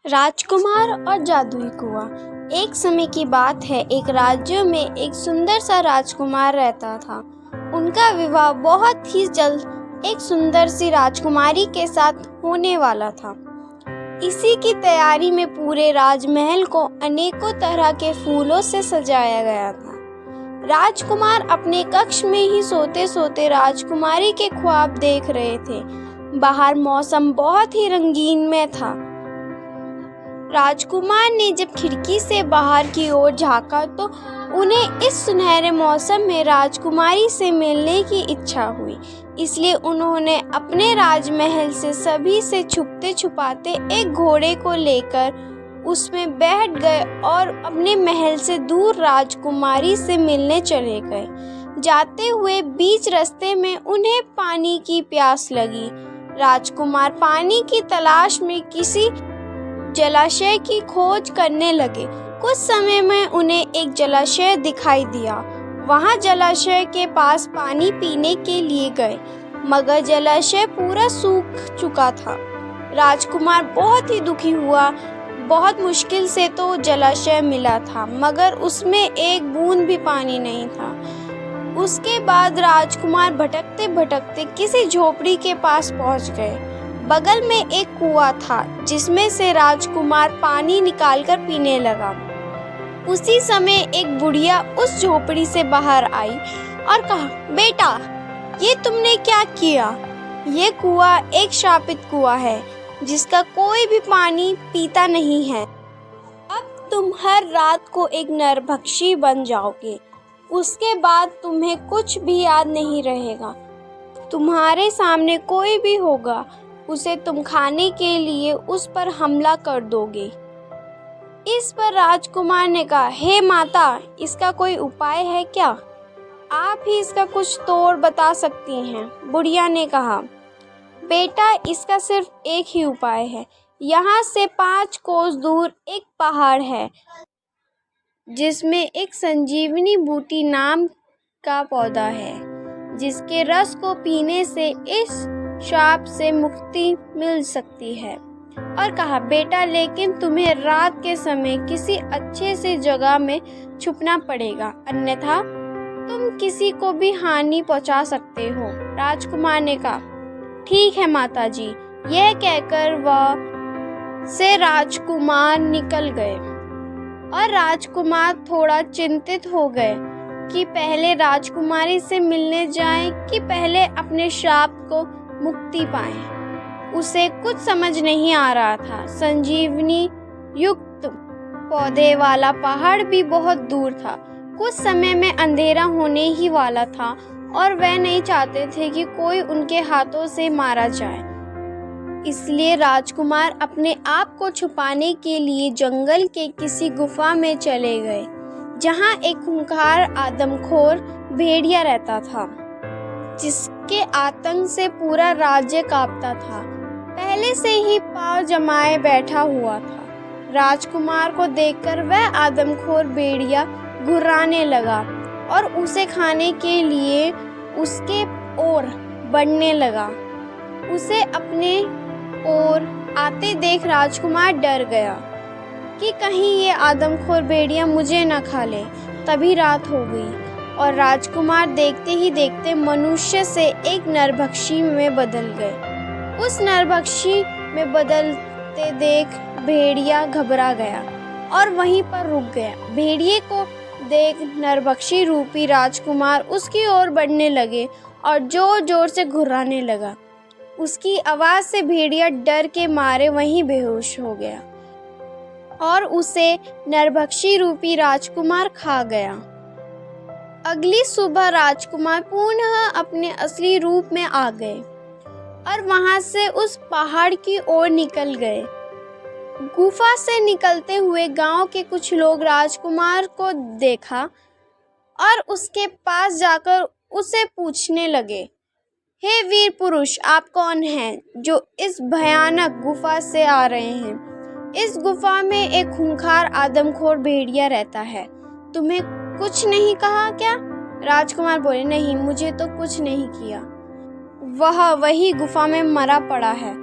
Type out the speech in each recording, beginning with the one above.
राजकुमार और जादुई कुआं। एक समय की बात है, एक राज्य में एक सुंदर सा राजकुमार रहता था। उनका विवाह बहुत ही जल्द एक सुंदर सी राजकुमारी के साथ होने वाला था। इसी की तैयारी में पूरे राजमहल को अनेकों तरह के फूलों से सजाया गया था। राजकुमार अपने कक्ष में ही सोते सोते राजकुमारी के ख्वाब देख रहे थे। बाहर मौसम बहुत ही रंगीन में था। राजकुमार ने जब खिड़की से बाहर की ओर झांका तो उन्हें इस सुनहरे मौसम में राजकुमारी से मिलने की इच्छा हुई। इसलिए उन्होंने अपने राजमहल से सभी से छुपते छुपाते एक घोड़े को लेकर उसमें बैठ गए और अपने महल से दूर राजकुमारी से मिलने चले गए। जाते हुए बीच रास्ते में उन्हें पानी की प्यास लगी। राजकुमार पानी की तलाश में किसी जलाशय की खोज करने लगे। कुछ समय में उन्हें एक जलाशय दिखाई दिया। वहां जलाशय के पास पानी पीने के लिए गए, मगर जलाशय पूरा सूख चुका था। राजकुमार बहुत ही दुखी हुआ। बहुत मुश्किल से तो जलाशय मिला था, मगर उसमें एक बूंद भी पानी नहीं था। उसके बाद राजकुमार भटकते भटकते किसी झोपड़ी के पास पहुंच गए। बगल में एक कुआं था जिसमें से राजकुमार पानी निकालकर पीने लगा। उसी समय एक बुढ़िया उस झोपड़ी से बाहर आई और कहा, बेटा, ये तुमने क्या किया? ये कुआं एक शापित कुआं है जिसका कोई भी पानी पीता नहीं है। अब तुम हर रात को एक नरभक्षी बन जाओगे। उसके बाद तुम्हें कुछ भी याद नहीं रहेगा। तुम्हारे सामने कोई भी होगा, उसे तुम खाने के लिए उस पर हमला कर दोगे। इस पर राजकुमार ने कहा, हे माता, इसका कोई उपाय है क्या? आप ही इसका कुछ तोड़ बता सकती हैं। बुढ़िया ने कहा, बेटा, इसका सिर्फ एक ही उपाय है। यहाँ से 5 कोस दूर एक पहाड़ है जिसमें एक संजीवनी बूटी नाम का पौधा है, जिसके रस को पीने से इस शाप से मुक्ति मिल सकती है। और कहा, बेटा, लेकिन तुम्हें रात के समय किसी अच्छे से जगह में छुपना पड़ेगा, अन्यथा तुम किसी को भी हानि पहुंचा सकते हो। राजकुमार ने कहा, ठीक है माता जी। यह कहकर वह से राजकुमार निकल गए और राजकुमार थोड़ा चिंतित हो गए कि पहले राजकुमारी से मिलने जाएं कि पहले अपने शाप को मुक्ति पाएं। उसे कुछ समझ नहीं आ रहा था। संजीवनी युक्त पौधे वाला पहाड़ भी बहुत दूर था। कुछ समय में अंधेरा होने ही वाला था और वह नहीं चाहते थे कि कोई उनके हाथों से मारा जाए। इसलिए राजकुमार अपने आप को छुपाने के लिए जंगल के किसी गुफा में चले गए, जहां एक खूंखार आदमखोर भेड़िया रहता था, जिसके आतंक से पूरा राज्य कांपता था। पहले से ही पांव जमाए बैठा हुआ था। राजकुमार को देखकर वह आदमखोर भेड़िया घुर्राने लगा और उसे खाने के लिए उसके ओर बढ़ने लगा। उसे अपने ओर आते देख राजकुमार डर गया कि कहीं ये आदमखोर भेड़िया मुझे न खा ले। तभी रात हो गई और राजकुमार देखते ही देखते मनुष्य से एक नरभक्षी में बदल गए। उस नरभक्षी में बदलते देख भेड़िया घबरा गया और वहीं पर रुक गया। भेड़िए को देख नरभक्षी रूपी राजकुमार उसकी ओर बढ़ने लगे और जोर जोर से घुर्राने लगा। उसकी आवाज से भेड़िया डर के मारे वहीं बेहोश हो गया और उसे नरभक्षी रूपी राजकुमार खा गया। अगली सुबह राजकुमार पुनः अपने असली रूप में आ गए और वहां से उस पहाड़ की ओर निकल गए। गुफा से निकलते हुए गांव के कुछ लोग राजकुमार को देखा और उसके पास जाकर उसे पूछने लगे, हे वीर पुरुष, आप कौन हैं जो इस भयानक गुफा से आ रहे हैं? इस गुफा में एक खूंखार आदमखोर भेड़िया रहता है। तुम्हें कुछ नहीं कहा क्या? राजकुमार बोले, नहीं, मुझे तो कुछ नहीं किया। वह वही गुफा में मरा पड़ा है।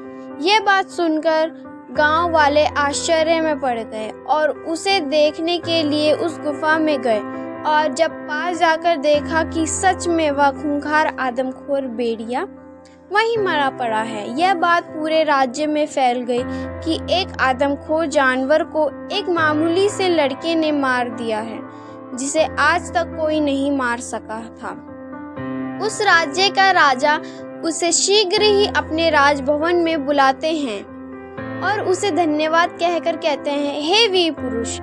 यह बात सुनकर गांव वाले आश्चर्य में पड़ गए और उसे देखने के लिए उस गुफा में गए, और जब पास जाकर देखा कि सच में वह खूंखार आदमखोर भेड़िया वहीं मरा पड़ा है। यह बात पूरे राज्य में फैल गई कि एक आदमखोर जानवर को एक मामूली से लड़के ने मार दिया है, जिसे आज तक कोई नहीं मार सका था। उस राज्य का राजा उसे शीघ्र ही अपने राजभवन में बुलाते हैं और उसे धन्यवाद कहकर कहते हैं, हे वीर पुरुष,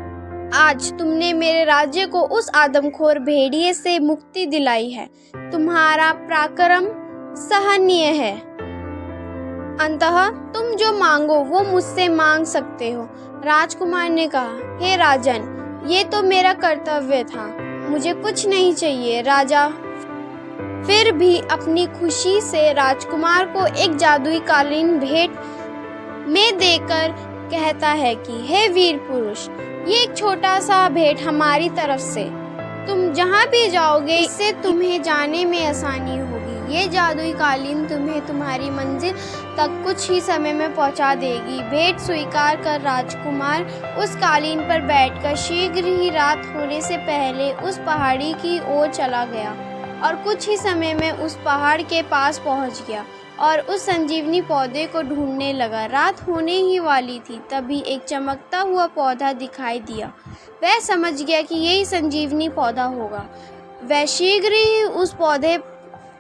आज तुमने मेरे राज्य को उस आदमखोर भेड़िए से मुक्ति दिलाई है। तुम्हारा पराक्रम सराहनीय है। अंततः तुम जो मांगो वो मुझसे मांग सकते हो। राजकुमार ने कहा, हे राजन, ये तो मेरा कर्तव्य था, मुझे कुछ नहीं चाहिए। राजा फिर भी अपनी खुशी से राजकुमार को एक जादुई कालीन भेंट में देकर कहता है कि हे वीर पुरुष, ये एक छोटा सा भेंट हमारी तरफ से, तुम जहाँ भी जाओगे इससे तुम्हें जाने में आसानी होगी। ये जादुई कालीन तुम्हें तुम्हारी मंजिल तक कुछ ही समय में पहुँचा देगी। भेंट स्वीकार कर राजकुमार उस कालीन पर बैठकर शीघ्र ही रात होने से पहले उस पहाड़ी की ओर चला गया और कुछ ही समय में उस पहाड़ के पास पहुँच गया और उस संजीवनी पौधे को ढूंढने लगा। रात होने ही वाली थी, तभी एक चमकता हुआ पौधा दिखाई दिया। वह समझ गया कि यही संजीवनी पौधा होगा। वह शीघ्र ही उस पौधे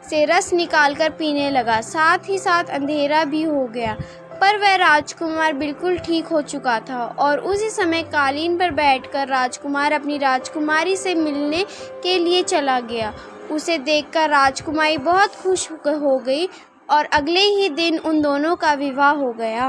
से रस निकालकर पीने लगा। साथ ही साथ अंधेरा भी हो गया, पर वह राजकुमार बिल्कुल ठीक हो चुका था और उसी समय कालीन पर बैठकर राजकुमार अपनी राजकुमारी से मिलने के लिए चला गया। उसे देखकर राजकुमारी बहुत खुश हो गई और अगले ही दिन उन दोनों का विवाह हो गया।